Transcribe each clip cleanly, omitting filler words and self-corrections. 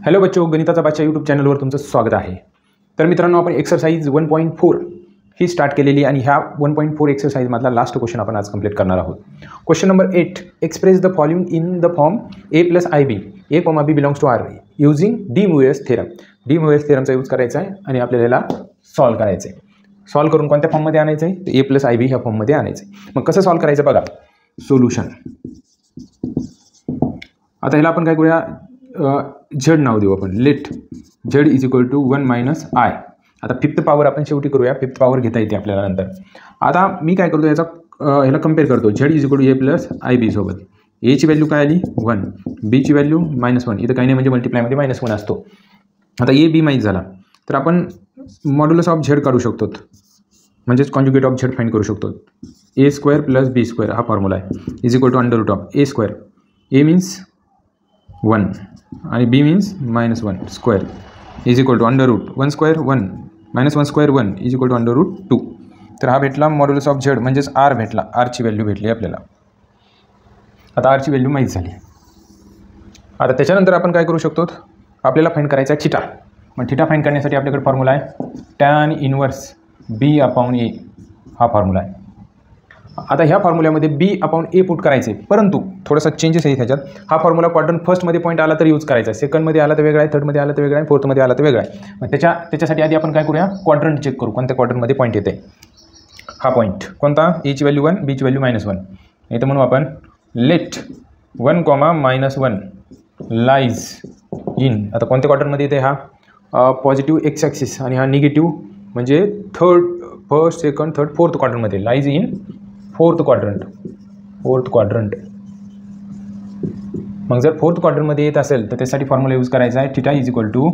Hello बच्चो, गणिताचा बादशाह यूट्यूब चॅनलवर तुमचं स्वागत आहे। तर मित्रांनो, आपण एक्सरसाइज 1.4 ही स्टार्ट केलेली आणि ह्या 1.4 एक्सरसाइजमधला लास्ट क्वेश्चन आपण आज कंप्लीट करणार आहोत। Question number 8, express the following in the form a + ib, a, b belongs to r using De Moivre's theorem. De Moivre's थेरमचा यूज करायचा आहे आणि आपल्याला सॉल्व करायचं आहे। सॉल्व करून कोणत्या फॉर्ममध्ये आणायचं आहे? तर a + ib ह्या फॉर्ममध्ये आणायचं आहे। मग कसं सॉल्व करायचं बघा, सोल्युशन। आता ह्याला आपण काय करूया, झेड नाव देऊ आपण, let Z is equal to 1 - i। आता फिफ्थ पॉवर आपण शेवटी करूया, फिफ्थ पॉवर घेता येते आपल्याला नंतर। आता मी काय करतो, याचा ह्याला कम्पेअर करतो, Z is equal to a + ib सोबत। a ची व्हॅल्यू काय आली 1, b ची व्हॅल्यू -1, इथं काही नाही म्हणजे मल्टिप्लायमध्ये -1 असतो। आता a b माहीत झाला तर आपण मॉड्युलस ऑफ झेड काढू शकतो, म्हणजेच कॉन्जुगेट ऑफ झेड फाइंड करू शकतो। a² + b² हा फॉर्म्युला आहे, is equal to √a²। a means 1 आणि b means -1 square is equal to √1² 1 -1² 1 is equal to √2। तर हा भेटला मॉड्युलस ऑफ झेड, म्हणजेच r भेटला, r ची व्हॅल्यू भेटली आपल्याला। आता r ची व्हॅल्यू माहीत झाली। आता त्याच्यानंतर आपण काय करू शकतो, आपल्याला फाइंड करायचा आहे थिटा। मग थिटा फाइंड करण्यासाठी आपल्याकडे फॉर्म्युला आहे tan इनवर्स b/a, हा फॉर्म्युला आहे। आता ह्या फॉर्म्युल्यामध्ये b/a पुट करायचे, परंतु थोडासा चेंजेस आहे ह्याच्यात। हा फॉर्म्युला क्वाड्रंट फर्स्टमध्ये पॉईंट आला तर यूज करायचा आहे, सेकंडमध्ये आला तर वेगळा आहे, थर्डमध्ये आला तर वेगळा आहे, फोर्थमध्ये आला तर वेगळा आहे। मग त्याच्यासाठी आधी आपण काय करूया, क्वाड्रंट चेक करू, कोणत्या क्वाड्रंटमध्ये पॉईंट येते। हा पॉईंट कोणता, a ची व्हॅल्यू 1, b ची व्हॅल्यू -1। इथं म्हणू आपण लेट 1, -1 लाईज इन, आता कोणत्या क्वाड्रंटमध्ये येते, हा पॉझिटिव्ह एक्स ॲक्सिस आणि हा निगेटिव्ह म्हणजे फर्स्ट, सेकंड, थर्ड, फोर्थ क्वाड्रंटमध्ये, लाईज इन फोर्थ क्वाड्रंट। मग जर फोर्थ क्वाड्रंटमध्ये येत असेल तर त्यासाठी फॉर्म्युला यूज करायचा आहे, theta is equal to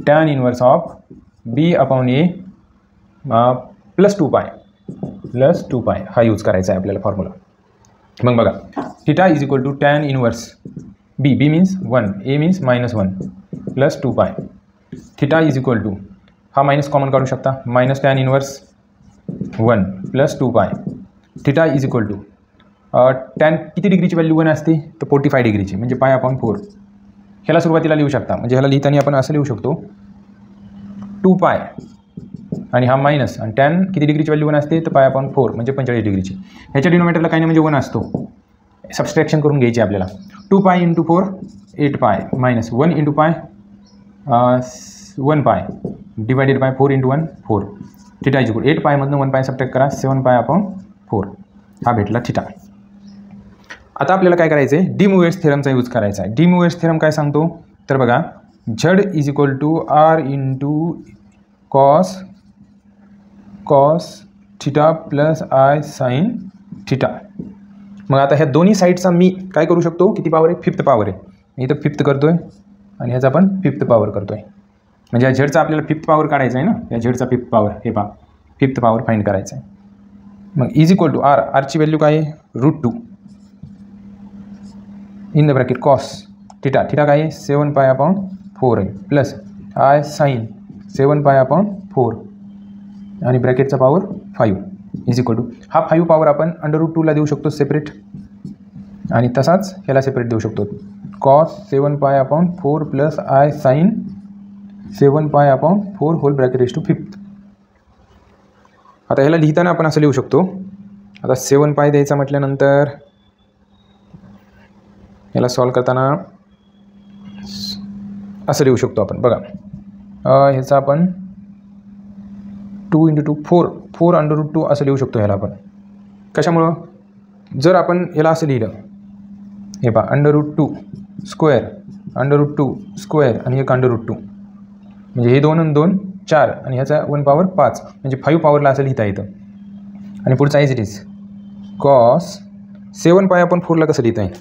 tan inverse of b/a + 2π हा यूज करायचा आहे आपल्याला फॉर्म्युला। मग बघा, theta is equal to tan inverse b means 1, a means -1 + 2π। Theta is equal to, हा मायनस कॉमन काढू शकता, -tan inverse 1 + 2π। Theta is equal to tan किती डिग्रीची व्हॅल्यू 1 असते, तर 45 डिग्रीची, म्हणजे π/4। ह्याला सुरुवातीला लिहू शकता, म्हणजे ह्याला लिहिताना आपण असं लिहू शकतो 2π आणि हा मायनस, आणि टॅन किती डिग्रीची व्हॅल्यू 1 असते, तर π/4 म्हणजे 45 डिग्रीची। ह्याच्या डिनोमिनेटरला काही नाही म्हणजे 1 असतो, सबस्ट्रॅक्शन करून घ्यायची आपल्याला। 2π × 4 8π -1 × π 1π divided by 4 × 1 4। Theta is equal 8π मधनं 1π सबट्रॅक्ट करा, 7π/4 हा भेटला थिटा। आता आपल्याला काय करायचं आहे, डी मूव्हेस थेरमचा यूज करायचा आहे। डी मूव्हेस थेरम काय सांगतो, तर बघा, Z is equal to r × cos theta + i sin theta. मग आता ह्या दोन्ही साईडचा मी काय करू शकतो, किती पॉवर आहे, फिफ्थ पॉवर आहे, मी इथं फिफ्थ करतोय आणि ह्याचा पण फिफ्थ पॉवर करतोय, म्हणजे या झेडचा आपल्याला फिफ्थ पॉवर काढायचा आहे ना, या झेडचा फिफ्थ पॉवर, हे पहा फिफ्थ पॉवर फाइंड करायचं आहे। मग इज इक्वल टू r ची व्हॅल्यू काय आहे, √2 in the bracket cos theta, theta काय आहे 7π/4 आहे, प्लस i sin 7π/4 आणि ब्रॅकेटचा पॉवर 5 इज इक्वल टू, हा 5 पॉवर आपण √2ला देऊ शकतो सेपरेट, आणि तसाच ह्याला सेपरेट देऊ शकतो, cos 7π/4 plus i sin 7π/4 whole bracket is to 5। आता ह्याला लिहिताना आपण असं लिहू शकतो, आता 7π द्यायचा म्हटल्यानंतर ह्याला सॉल्व करताना असं लिहू शकतो आपण, बघा ह्याचा आपण 2 × 2 4 √2 असं लिहू शकतो ह्याला आपण। कशामुळं, जर आपण ह्याला असं लिहिलं, हे पहा √2² √2² आणि एक √2, म्हणजे हे 2 आणि 2 4 आणि ह्याचा 1 पॉवर 5, म्हणजे 5 पॉवरला असं लिहिता येतं। आणि पुढचा इज इट इज कॉस 7π/4ला कसं लिहिता येईल,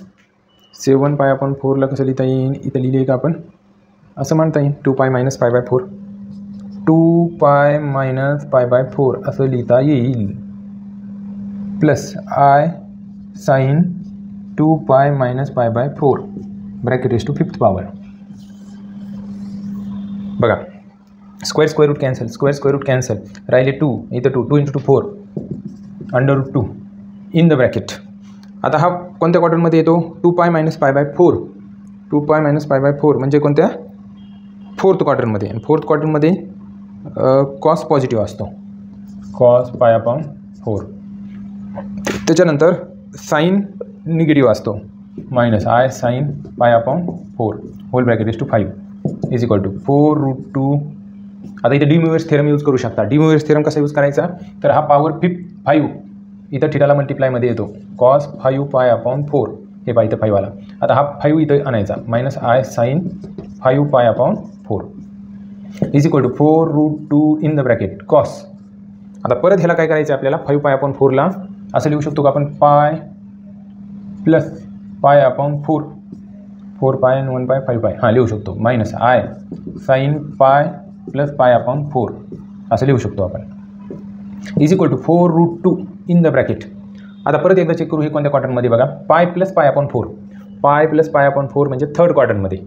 7π/4ला कसं लिहिता येईल, इथं लिहिले का आपण असं म्हणता येईल 2π - π/4, 2π - π/4 असं लिहिता येईल, plus i sin 2π - π/4 bracket is to fifth power. बघा, स्क्वेअर रूट कॅन्सल, राहिले 2, इथं 2 × 2 4 √2 इन द ब्रॅकेट। आता हा कोणत्या क्वाड्रंटमध्ये येतो, 2π - π/4, 2π - π/4 म्हणजे कोणत्या, फोर्थ क्वार्टरमध्ये, आणि फोर्थ क्वार्टरमध्ये कॉस पॉझिटिव्ह असतो, कॉस पाय अपॉन 4. त्याच्यानंतर साईन निगेटिव्ह असतो, minus i sine pi upon 4 whole bracket is to 5 is equal to 4√2. आता इथे डी म्युअर्स थेरम यूज करू शकता. डी म्युअर्स थेरम कसा यूज करायचा, तर हा पॉवर 5 इथं थिटाला मल्टिप्लायमध्ये येतो, कॉस 5 पाय अपॉन 4 हे पहा इथं 5 आला. आता हा 5 इथं आणायचा, minus i sine 5 pi upon 4 is equal to 4√2 in the bracket cos. आता परत ह्याला काय करायचं आपल्याला, 5 पाय अपॉन 4ला असं लिहू शकतो का आपण, पाय प्लस पाय अपॉन 4 पाय आणि 1 पाय 5 पाय हां लिहू शकतो, minus i sine pi plus pi upon 4 असं लिहू शकतो आपण, is equal to 4√2 in the bracket. आता परत एकदा चेक करू हे कोणत्या क्वार्टरमध्ये बघा, पाय प्लस पाय अपॉन 4, पाय प्लस पाय अपॉन 4 म्हणजे थर्ड क्वार्टरमध्ये.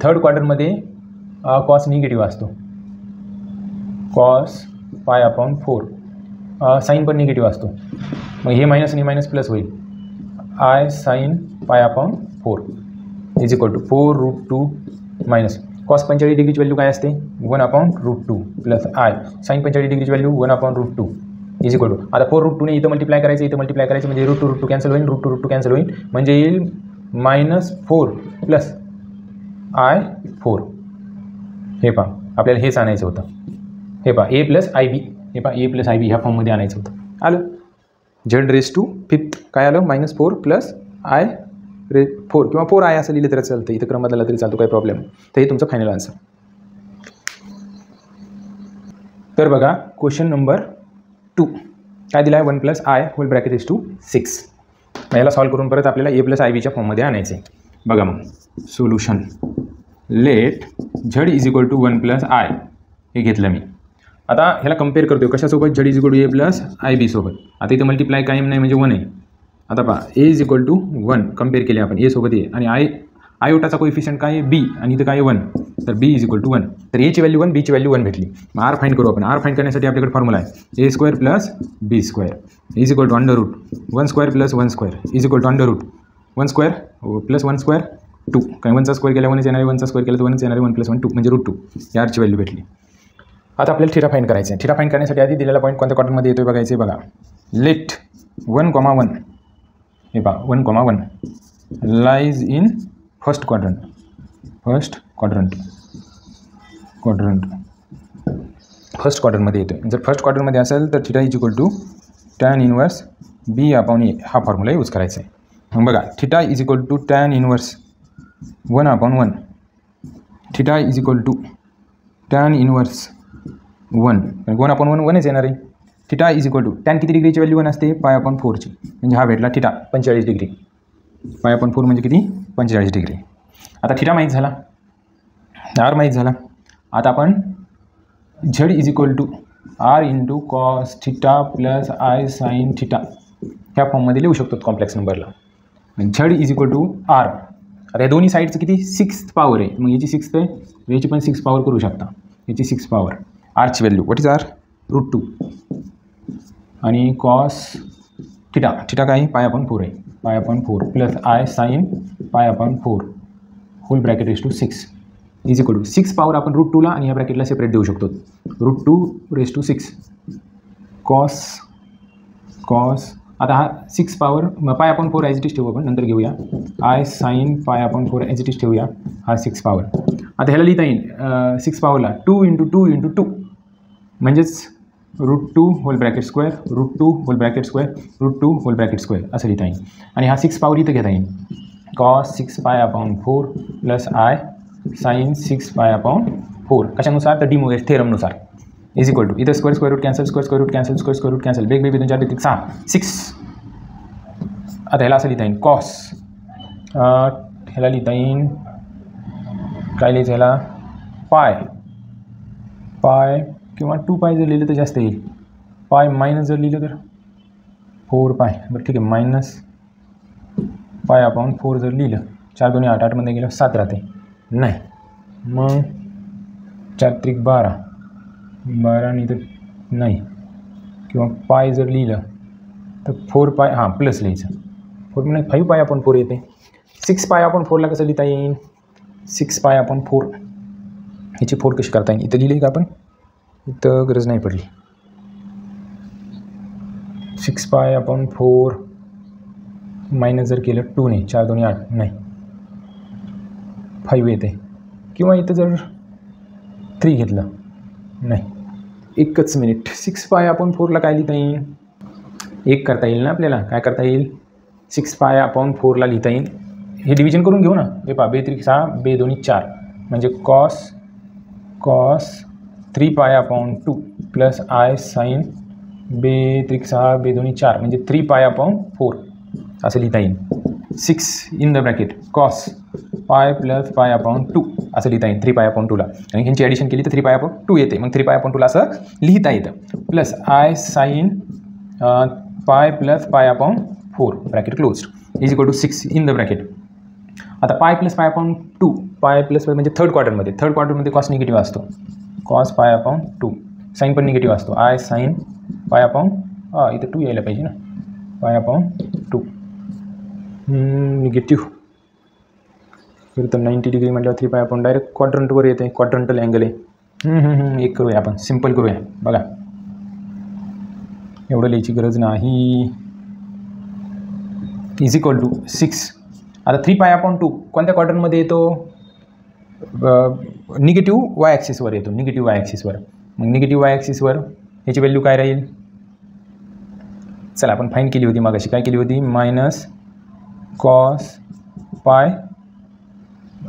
थर्ड क्वार्टरमध्ये कॉस निगेटिव्ह असतो, कॉस पाय अपॉन 4, साईन पण निगेटिव्ह असतो, मग हे मायनस आणि मायनस प्लस होईल, i sine pi upon 4 is equal to 4√2 minus cos 45 डिग्रीची व्हॅल्यू काय असते, 1/√2 प्लस आय साईन 45 डिग्रीची व्हॅल्यू 1/√2 इज इक्वल टू. आता 4√2ने इथं मल्टिप्लाय करायचं, इथं मल्टिप्लाय करायचं म्हणजे √2 कॅन्सल होईल, √2 कॅन्सल होईल म्हणजे येईल -4 प्लस आय 4. हे पहा आपल्याला हेच आणायचं होतं, हे पहा ए प्लस आय बी, हे पहा ए प्लस आय बी ह्या फॉर्ममध्ये आणायचं होतं. आलं Z⁵5 काय आलं, -4 प्लस आय 4 किंवा 4i असं लिहिलं तरी चालतं, इथं क्रम बदलला तरी चालतो, काही प्रॉब्लेम नाही. तर हे तुमचं फायनल आन्सर. तर बघा क्वेश्चन नंबर 2 काय दिला आहे, 1 + i whole bracket is to 6. याला सॉल्व करून परत आपल्याला a + ib च्या फॉर्ममध्ये आणायचं आहे. बघा मग सोल्युशन, लेट Z = 1 + i हे घेतलं मी. आता ह्याला कम्पेअर करतो कशासोबत, Z = a + ib सोबत. आता इथं मल्टिप्लाय कायम नाही म्हणजे 1 आहे. आता पहा a = 1 कम्पेअर केले आपण, a सोबत a आणि आयोटाचा कोइफिशियंट काय आहे b आणि इथं काय आहे 1, तर b = 1. तर a ची व्हॅल्यू 1, b ची व्हॅल्यू 1 भेटली. मग r फाइंड करू आपण. r फाइंड करण्यासाठी आपल्याकडे फॉर्म्युला आहे a² + b² = √1² + 1² = 1² + 1² 2. काय 1चा स्क्वेअर केला 1 येणार आहे, 1चा स्क्वेअर केला तर 1 येणार आहे, 1 + 1 2 म्हणजे √2. या r ची व्हॅल्यू भेटली. आता आपल्याला थिटा फाइंड करायचं आहे. थिटा फाइंड करण्यासाठी आधी दिलेला पॉईंट कोणत्या क्वार्टरमध्ये येतोय बघायचं आहे. बघा लेट 1,1 हे पहा 1,1 lies in first quadrant first क्वार्टरमध्ये येतोय. जर फर्स्ट क्वार्टरमध्ये असेल तर थिटा = tan इनवर्स b/a हा फॉर्म्युला यूज करायचा आहे. मग बघा theta = tan inverse 1/1, theta = tan inverse 1, 1/1 1च येणार आहे. थिटा tan किती डिग्रीची व्हॅल्यू 1 असते, π/4 ची, म्हणजे हा भेटला थिटा 45 डिग्री. π/4 म्हणजे किती, 45 डिग्री. आता थिटा माहीत झाला, r माहीत झाला. आता आपण Z = r × cos θ + i sin θ ह्या फॉर्ममध्ये लिहू शकतो कॉम्प्लेक्स नंबरला. Z = r. आता या दोन्ही साईडचं किती 6th पॉवर आहे, मग याची 6th आहे, याची पण 6 पॉवर करू शकता, याची 6 पॉवर. r ची व्हॅल्यू व्हॉट इज r, √2 आणि cos θ काय π/4 आहे, π/4 plus i sin π/4 whole bracket is to 6 is equal to 6 power आपण √2ला आणि या ब्रॅकेटला सेपरेट देऊ शकतो. √2⁶ cos आता हा 6 पॉवर π/4 ॲज इट इज ठेवू आपण, नंतर घेऊया. i sin π/4 as it is ठेवूया, हा 6 पॉवर. आता ह्याला लिहिता येईल 6 पॉवरला 2 × 2 × 2 म्हणजेच √2 whole bracket square, √2 whole bracket square, √2 whole bracket square असं लिहिता येईल. आणि हा 6 पॉवर इथं घेता येईल, cos 6 π/4 प्लस i sin 6 π/4 कशानुसार, तर डी मोरेस थेरमनुसार इज इक्वल टू इथं square root cancel, square root cancel, square root cancel, बेग 2 4 6 6. आता ह्याला असं लिहिता येईल कॉस, ह्याला लिहिता येईल काय लिहायचं, ह्याला पाय किंवा 2π जर लिहिलं तर जास्त येईल, पाय मायनस जर लिहिलं तर 4π. बरं ठीक आहे, -π/4 जर लिहिलं, 4 2 8 8मध्ये गेलं 7 राहते, नाही मग 4 त्रिक 12 आणि तर नाही, किंवा पाय जर लिहिलं तर 4π हां प्लस लिहायचं, 4 म्हणजे 5π/4 येते. 6π/4ला कसं लिहिता येईल, 6π/4 ह्याची 4 कशी करता येईल, इथं लिहिली का आपण, इथं गरज नाही पडली. 6π/4 मायनस जर केलं 2 ने, 4 2 8 नाही 5 येते, किंवा इथं जर 3 घेतलं नाही. एकच मिनिट, 6π/4ला काय लिहिता येईल, 1 करता येईल ना आपल्याला. काय करता येईल, 6π/4ला लिहिता येईल. हे डिव्हिजन करून घेऊ ना. हे पहा, 2 3 6 2 2 4 म्हणजे कॉस 3π/2 प्लस आय साईन 2 3 6 2 2 4 म्हणजे 3π/4 असं लिहिता येईल. 6 in the bracket cos pi plus π/2 असं लिहिता येईल 3π/2ला. आणि ह्यांची ॲडिशन केली तर 3π/2 येते. मग 3π/2ला असं लिहिता येतं. Plus I sine pi plus π/4 bracket closed is equal to 6 in the bracket. आता पाय प्लस π/2, पाय प्लस म्हणजे थर्ड क्वार्टरमध्ये कॉस निगेटिव्ह असतो. कॉस π/2 साईन पण निगेटिव्ह असतो. आय साईन इथं 2 यायला पाहिजे ना, π/2 निगेटिव्ह तर 90 डिग्री म्हटल्यावर 3π/2 डायरेक्ट क्वाड्रंटवर येते. क्वाड्रंटल अँगल आहे. एक करूया आपण, सिम्पल करूया. बघा, एवढं लिहायची गरज नाही. Is equal to 6. आता 3π/2 कोणत्या क्वाड्रंटमध्ये येतो, निगेटिव्ह वाय ॲक्सिसवर येतो. निगेटिव्ह वाय ॲक्सिसवर. मग निगेटिव्ह वाय ॲक्सिसवर ह्याची व्हॅल्यू काय राहील, चला आपण फाईन केली होती मागाशी. काय केली होती, मायनस कॉस पाय.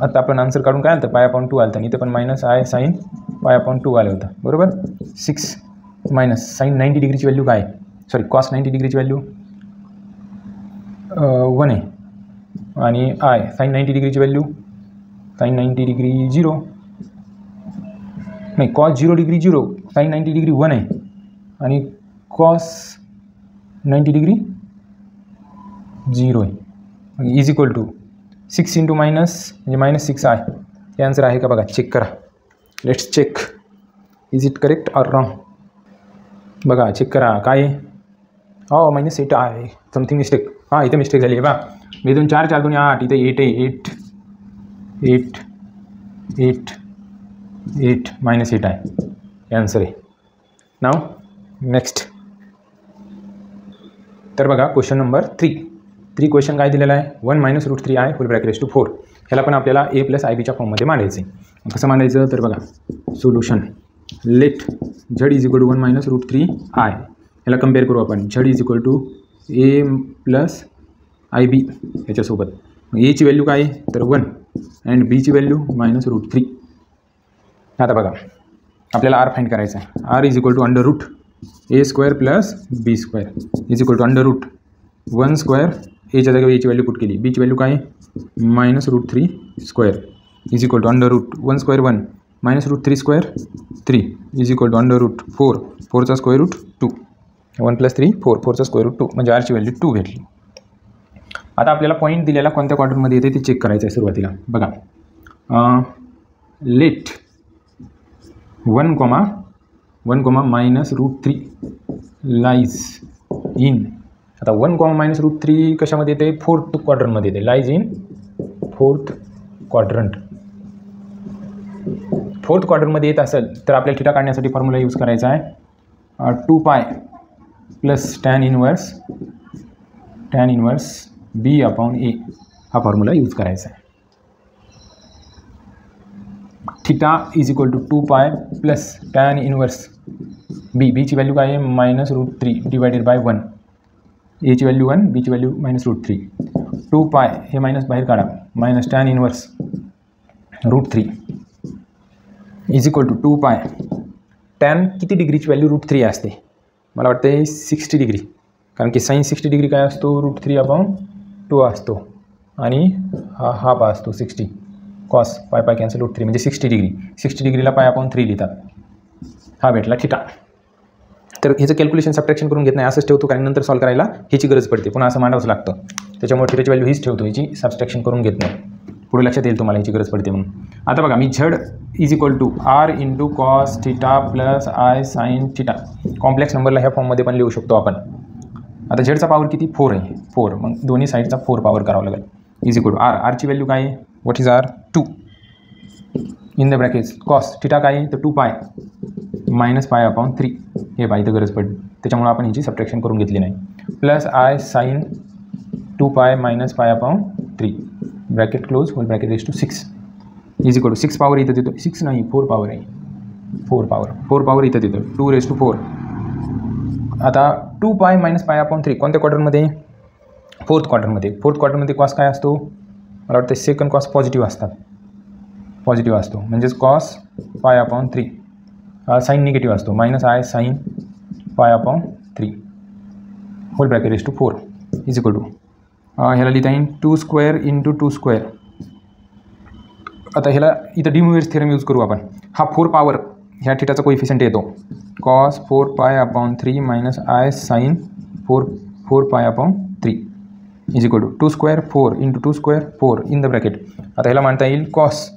आता आपण आन्सर काढून काय आलं होतं, π/2 आलं होतं. इथं पण मायनस आय साईन π/2 आलं होतं, बरोबर. 6 मायनस साईन 90 डिग्रीची व्हॅल्यू काय, सॉरी कॉस 90 डिग्रीची व्हॅल्यू 1 आहे. आणि I sine 90 डिग्रीची value, sine 90 degree 0 नाही, कॉस 0 डिग्री 0, साईन 90 डिग्री 1 आहे. आणि कॉस 90 डिग्री 0 आहे. Is equal to 6 into minus म्हणजे -6 आहे. हे आन्सर आहे का बघा, चेक करा. Let's check, is it correct or wrong. बघा चेक करा काय आहे. हो -8 आहे, समथिंग मिस्टेक. हां इथे मिस्टेक झाली आहे बा. 2 2 4 4 2 8 इथे 8 आहे. 8 -8 आहे. हे आन्सर आहे. नाव नेक्स्ट. तर बघा क्वेश्चन नंबर 3 क्वेश्चन काय दिलेला आहे, 1 - √3i hole bracket raise to 4. ह्याला पण आपल्याला a + ib च्या फॉर्ममध्ये मांडायचं आहे. कसं मांडायचं तर बघा, solution let z is equal to 1 - √3i. ह्याला कम्पेअर करू आपण. z is equal to a + ib ह्याच्यासोबत. a ची व्हॅल्यू काय आहे तर 1 अँड b ची व्हॅल्यू -√3. आता बघा आपल्याला r फाइंड करायचा आहे. r is equal to √a² + b² is equal to √1² एच्या जागेवर एची व्हॅल्यू पुट केली. बीची व्हॅल्यू काय आहे -√3² is equal to √1² 1 -√3² 3 is equal to √4 4चा स्क्वेअर रूट 2 1 + 3 4 4चा स्क्वेअर रूट 2 म्हणजे आरची व्हॅल्यू 2 भेटली. आता आपल्याला पॉईंट दिलेला कोणत्या क्वाड्रंटमध्ये येते ते चेक करायचं आहे. सुरुवातीला बघा, लेट 1, -√3 लाईज इन. आता 1, -√3 कशामध्ये येते, 4th क्वाड्रंटमध्ये येते. Lies in 4th quadrant. 4th क्वाड्रंटमध्ये येत असेल तर आपल्याला थिटा काढण्यासाठी फॉर्म्युला यूज करायचा आहे 2π + tan इनवर्स b/a हा फॉर्म्युला यूज करायचा आहे. Theta is equal to 2π + tan inverse बीची व्हॅल्यू काय आहे -√3 डिवायडेड बाय 1. एची व्हॅल्यू 1 बीची व्हॅल्यू -√3. 2π हे मायनस बाहेर काढा -tan inverse √3 is equal to 2π. Tan किती डिग्रीची व्हॅल्यू √3 असते, मला वाटतं 60 डिग्री. कारण की साईन 60 डिग्री काय असतो √3/2 असतो. आणि हा हाफ असतो 60. कॉस पाय कॅन्सल √3 म्हणजे 60 डिग्री. 60 डिग्रीला π/3 लिहितात. हा भेटला थिटा. तर ह्याचं कॅल्क्युलेशन सबट्रॅक्शन करून घेत नाही, असंच ठेवतो कारण नंतर सॉल्व करायला ह्याची गरज पडते. पुन्हा असं मांडावंच लागतं. त्याच्यामुळे थिटाची व्हॅल्यू हीच ठेवतो, ह्याची सबट्रॅक्शन करून घेत नाही. पुढे लक्षात येईल तुम्हाला ह्याची गरज पडते म्हणून. आता बघा, मी z is equal to r × cos θ + i sin θ. Complex नंबरला ह्या फॉर्ममध्ये पण लिहू शकतो आपण. आता झेडचा पॉवर किती 4 आहे. 4 मग दोन्ही साईडचा 4 पॉवर करावं लागेल. इज इक्वल टू r ची व्हॅल्यू काय आहे, what is r 2 in the bracket cos theta काय आहे तर 2 पाय मायनस पाय अपॉन 3 हे पाय इथं गरज पडली त्याच्यामुळे आपण ह्याची सबट्रॅक्शन करून घेतली नाही plus I sine 2 pi minus pi upon 3 bracket close whole bracket raise to 6 is equal to 6 power इथं देतो 6 नाही 4 पॉवर आहे 4 पॉवर इथं देतो 2 रेज टू 4 आता 2 पाय मायनस पाय अपॉन 3 कोणत्या क्वार्टरमध्ये फोर्थ क्वार्टरमध्ये कॉस काय असतो मला वाटतं सेकंड कॉस पॉझिटिव्ह असतो म्हणजेच cos pi upon 3 sine negative असतो minus i sine pi upon 3 whole bracket raise to 4 is equal to ह्याला लिहिता येईल 2 स्क्वेअर इंटू 2 स्क्वेअर आता ह्याला इथं डिम्युएट्स थिअरम यूज करू आपण हा 4 पॉवर ह्या थिटाचा कोइफिशियंट येतो cos 4 pi upon 3 minus i sine 4 pi upon 3 is equal to 2 square 4 into 2 square 4 in the bracket आता ह्याला म्हणता येईल cos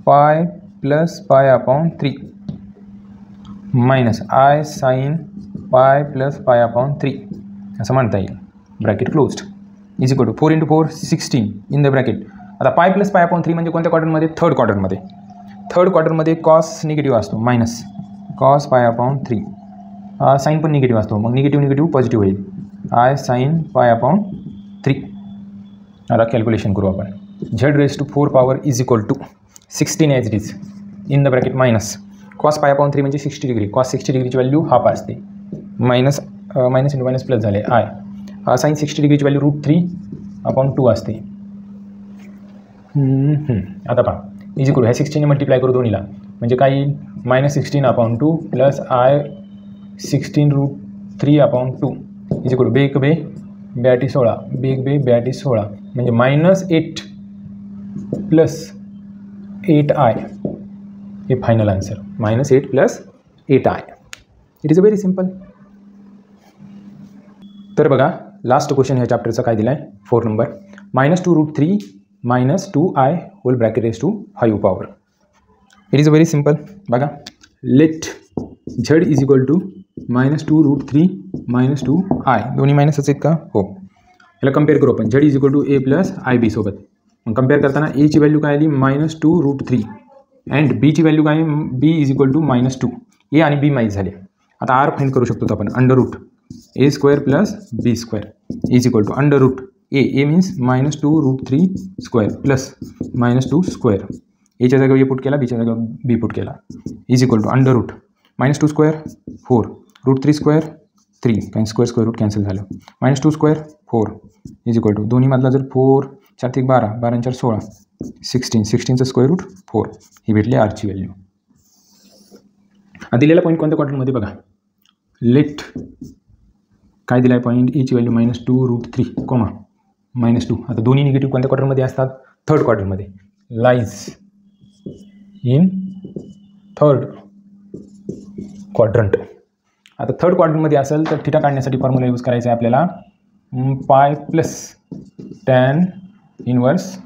pi plus pi upon 3 minus i sine pi plus pi upon 3 असं म्हणता येईल bracket closed is equal to 4 into 4 16 in the bracket आता pi plus pi upon 3 म्हणजे कोणत्या क्वार्टरमध्ये थर्ड क्वार्टरमध्ये कॉस निगेटिव्ह असतो minus cos pi upon 3 sine पण निगेटिव्ह असतो मग निगेटिव्ह पॉझिटिव्ह होईल आय साईन पाय अपॉन 3 आता कॅल्क्युलेशन करू आपण Z raise to 4 power is equal to 16 as it is in the bracket minus cos pi upon 3 म्हणजे 60 degree cos 60 डिग्रीची value half असते मायनस इंटू मायनस प्लस झाले i sine 60 डिग्रीची value √3 upon 2 असते आता पहा इज इक्वल ह्या 16ने multiply करू दोन्हीला म्हणजे काय येईल -16 upon 2 plus i 16 √3 upon 2 is equal to बे बॅटी 16 बे बॅटी 16 म्हणजे -8 प्लस 8i हे final answer -8 plus 8i it is a very simple तर बघा लास्ट क्वेश्चन ह्या चॅप्टरचा काय दिला आहे 4 number -2 √3 -2i whole bracket raise to 5 power it is a very simple बघा let Z is equal to -2 √3 -2i दोन्ही मायनसच आहेत का हो याला कम्पेअर करू आपण Z is equal to A plus i B सोबत मग कम्पेअर करताना एची व्हॅल्यू काय आली -2 √3 अँड बीची व्हॅल्यू काय बी इज इक्वल टू -2 ए आणि बी माहीत झाले आता आर फाइंड करू शकतो आपण under root A square plus B square is equal to under root A means -2 √3 square plus -2 square एच्या जागा ए पुट केला बीच्या जागा बी पुट केला is equal to under root -2 square 4 √3 square 3 कारण स्क्वेअर रूट कॅन्सल झालं -2 square 4 is equal to दोन्ही मधला जर 4 4 3 12 12 4 16 16चं स्क्वेअर रूट 4 ही भेटली आरची व्हॅल्यू दिलेला पॉईंट कोणत्या क्वार्टरमध्ये बघा लेट काय दिला आहे पॉईंट एची व्हॅल्यू -2 √3 कोमा -2 आता दोन्ही निगेटिव्ह कोणत्या क्वार्टरमध्ये असतात थर्ड क्वार्टरमध्ये लाईज इन थर्ड क्वाड्रंट आता थर्ड क्वाड्रंटमध्ये असेल तर थिटा काढण्यासाठी फॉर्म्युला यूज करायचा आहे आपल्याला pi plus tan inverse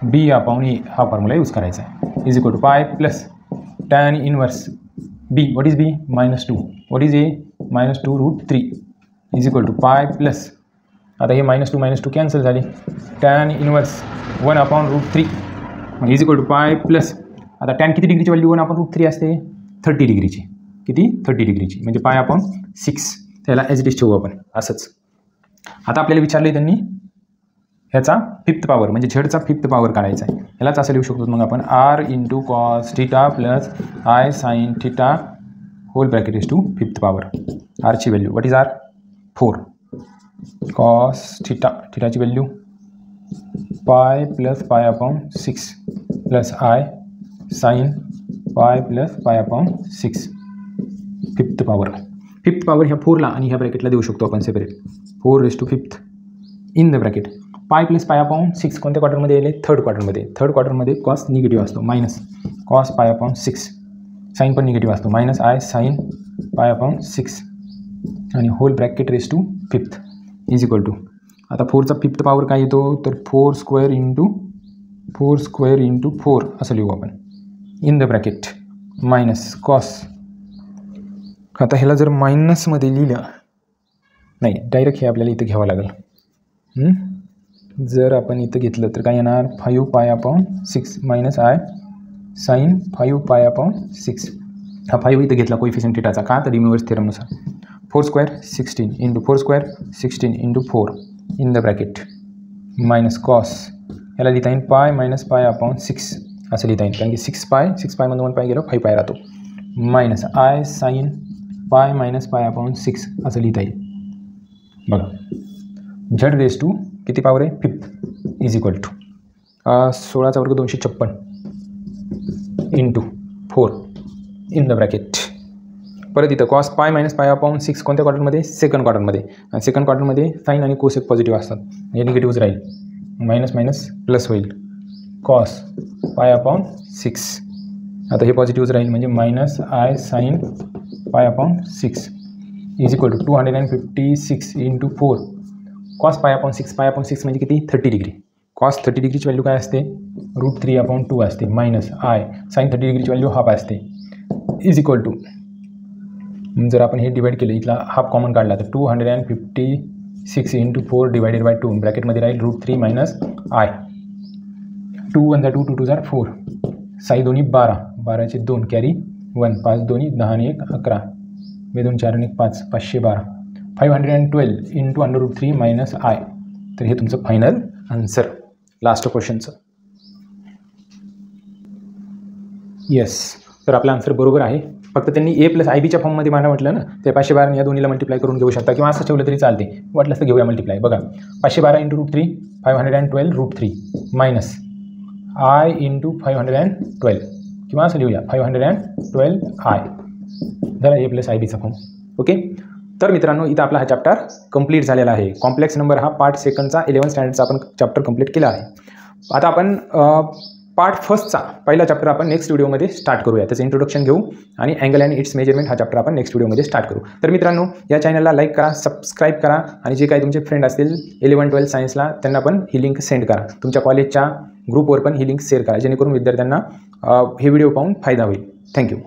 B upon A हा फॉर्म्युला यूज करायचा आहे is equal to pi plus tan inverse B what is B -2 what is A -2 √3 is equal to pi plus आता हे -2 cancel झाले tan inverse 1 upon √3 is equal to pi plus आता tan किती डिग्रीची value 1 upon √3 असते 30 डिग्रीची किती 30 डिग्रीची म्हणजे पाय अपॉन 6 त्याला ॲज इट इज ठेवू आपण असंच आता आपल्याला विचारलं त्यांनी ह्याचा 5th पॉवर म्हणजे झेडचा 5th पॉवर काढायचा आहे ह्यालाच असं लिहू शकतो मग आपण r into cos theta plus I sine theta whole bracket is to 5th power आरची value what is r 4 cos थिटाची value pi plus pi upon 6 plus I sine pi plus pi upon 6 5th power ह्या 4ला आणि ह्या ब्रॅकेटला देऊ शकतो आपण separate 4 raise to 5th in the bracket pi plus pi upon 6 कोणत्या क्वार्टरमध्ये येईल थर्ड क्वार्टरमध्ये कॉस निगेटिव्ह असतो minus cos pi upon 6 sine पण निगेटिव्ह असतो minus i sine pi upon 6 आणि whole bracket raise to 5th is equal to आता 4चा 5th पॉवर काय येतो तर 4 स्क्वेअर इंटू 4 असं लिहू आपण in the bracket minus cos आता ह्याला जर मायनसमध्ये लिहिलं नाही डायरेक्ट हे आपल्याला इथं घ्यावं लागेल जर आपण इथं घेतलं तर काय येणार 5π/6 मायनस आय साईन 5π/6. हा 5 इथं घेतला कोइफिशियंट थिटाचा का तर डिमोव्हर्स थेरमनुसार. 4² 16 into 4² 16 into 4 in the bracket minus cos याला लिहिता येईल पाय मायनस π/6 असं लिहिता येईल कारण की 6π मधून 1π गेलो 5π राहतो minus i sine pi minus π/6 असं लिहिता येईल. बघा झेड रेस टू किती पॉवर आहे 5 इज इक्वल टू 16चा वर्ग 256 इंटू 4 इन द ब्रॅकेट. परत इथं कॉस पाय मायनस π/6 कोणत्या क्वार्टरमध्ये सेकंड क्वार्टरमध्ये आणि सेकंड क्वार्टरमध्ये साईन आणि कोसेक पॉझिटिव्ह असतात हे निगेटिव्हच राहील मायनस मायनस प्लस होईल कॉस π/6 आता हे पॉझिटिव्हच राहील म्हणजे minus i sine π/6 is equal to 256 into 4 cos π/6 म्हणजे किती 30 डिग्री. कॉस 30 डिग्रीची व्हॅल्यू काय असते √3/2 असते minus i sine 30 डिग्रीची value half असते इज इक्वल टू जर आपण हे डिवाइड केलं इथला हाफ कॉमन काढला तर 256 इंटू 4 डिवायडेड बाय 2 ब्रॅकेटमध्ये राहील √3 मायनस आय 2 1 2 2 2 4 साई दोन्ही 12 12चे 2 कॅरी 1 5 दोन्ही 10 आणि 1 11 2 4 आणि 5 512 512 इंटू √3 मायनस आय. तर हे तुमचं फायनल आन्सर लास्ट क्वेश्चनचं. येस तर आपला आन्सर बरोबर आहे. फक्त त्यांनी a+ib फॉर्ममध्ये मला म्हटलं ना ते 512 या दोन्हीला मल्टिप्लाय करून घेऊ शकता किंवा असं ठेवलं तरी चालते वाटलं तर घेऊया मल्टिप्लाय. बघा 512 इंटू √3 512 √3 मायनस आय इंटू 512 किंवा असं लिहूया 512 आय जरा a+ib फॉर्म. ओके तर मित्रांनो इथं आपला हा चॅप्टर कंप्लीट झालेला आहे. कॉम्प्लेक्स नंबर हा पार्ट सेकंडचा 11th स्टँडर्डचा आपण चॅप्टर कंप्लीट केला आहे. आता आपण पार्ट फर्स्टचा पहिला चॅप्टर आपण नेक्स्ट व्हिडिओमध्ये स्टार्ट करूया. त्याचं इंट्रोडक्शन घेऊ आणि अँगल अँड इट्स मेजरमेंट हा चॅप्टर आपण नेक्स्ट व्हिडिओमध्ये स्टार्ट करू. तर मित्रांनो या चॅनलला लाईक करा सबस्क्राईब करा आणि जे काही तुमचे फ्रेंड असतील 11-12 सायन्सला त्यांना पण ही लिंक सेंड करा. तुमच्या कॉलेजच्या ग्रुपवर पण ही लिंक शेअर करा जेणेकरून विद्यार्थ्यांना हे व्हिडिओ पाहून फायदा होईल. थँक्यू.